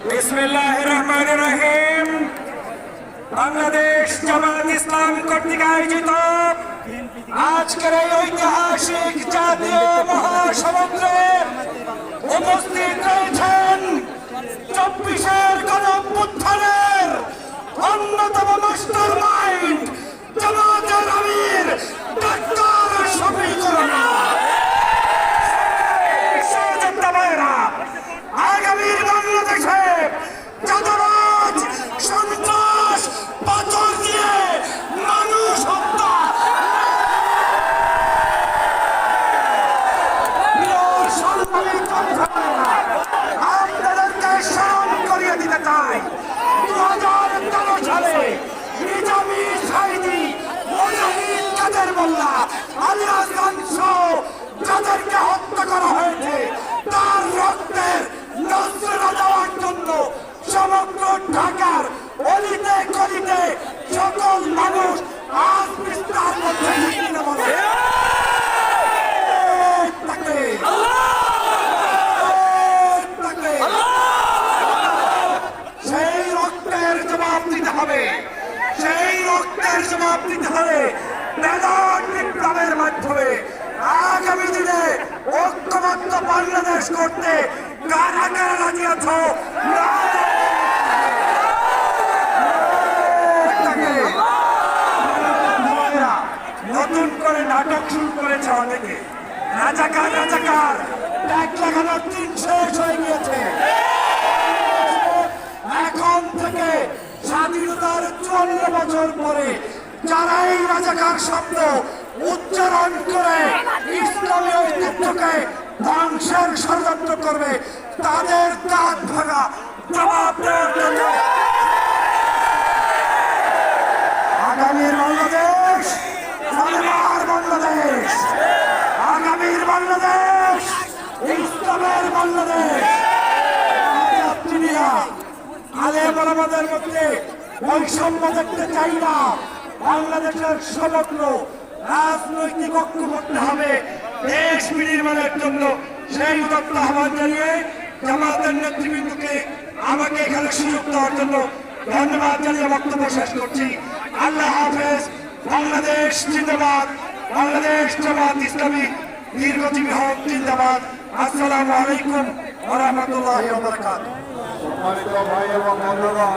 বিসমিল্লাহির রহমানির রহিম। বাংলাদেশ জামাত ইসলাম কর্তৃক আয়োজিত আজকের এই ঐতিহাসিক জাতীয় মহাসমুদ্রে উপস্থিত রয়েছেন 24-এর গণঅভ্যুত্থানের অন্যতম মাস্টার মাইন্ড জামাতের আমির ডাক্তার শফিকুর রহমান। আগামীর বাংলাদেশে চাঁদাবাজ, সন্ত্রাস, পাথর দিয়ে মানুষ হত্যা আপনাদেরকে স্মরণ করিয়ে দিতে চাই 2013 সালে নিজামী সাইদি মুজাহিদ কাদের মোল্লা আলিয়াস সহ যাদেরকে হত্যা করা হয়েছে তার রক্তের নজরা দেওয়ার জন্য সমগ্র ঢাকার অলিতে গলিতে সকল মানুষ আজ বিস্তার করছে। সেই রক্তের জবাব দিতে হবে, সেই রক্তের জবাব দিতে হবে মেধার বিপ্লবের মাধ্যমে। আগামী দিনে ঐক্যবদ্ধ বাংলাদেশ করতে কারা কারা রাজি আছো? নতুন করে নাটক শুরু করেছে অনেকে, রাজাকার রাজাকার ট্যাগ লাগানোর দিন শেষ হয়ে গিয়েছে। এখন থেকে স্বাধীনতার 54 বছর পরে যারা এই রাজাকার শব্দ উচ্চারণ করে ইসলামী ঐতিহ্যকে ধ্বংসের ষড়যন্ত্র করবে তাদের দাঁত ভাঙা জবাব দেওয়ার জন্য আগামীর বাংলাদেশ সালেমার বাংলাদেশ, আগামীর বাংলাদেশ ইসলামের বাংলাদেশ। আলেম ওলামাদের মধ্যে বৈষম্য দেখতে চাই না। বাংলাদেশের সমগ্র রাজনৈতিক ঐক্য করতে হবে দেশ বিনির্মাণের জন্য। সেই উদ্যোক্ত আহ্বান জানিয়ে জামাতের নেতৃবৃন্দকে আমাকে এখানে সুযোগ দেওয়ার জন্য ধন্যবাদ জানিয়ে বক্তব্য শেষ করছি। আল্লাহ হাফেজ। বাংলাদেশ জিন্দাবাদ, বাংলাদেশ জামাত ইসলামী দীর্ঘজীবী হোক জিন্দাবাদ। আসসালামু আলাইকুম ওয়া রাহমাতুল্লাহি ওয়া বারাকাতুহু। সম্মানিত ভাই এবং বন্ধুগণ,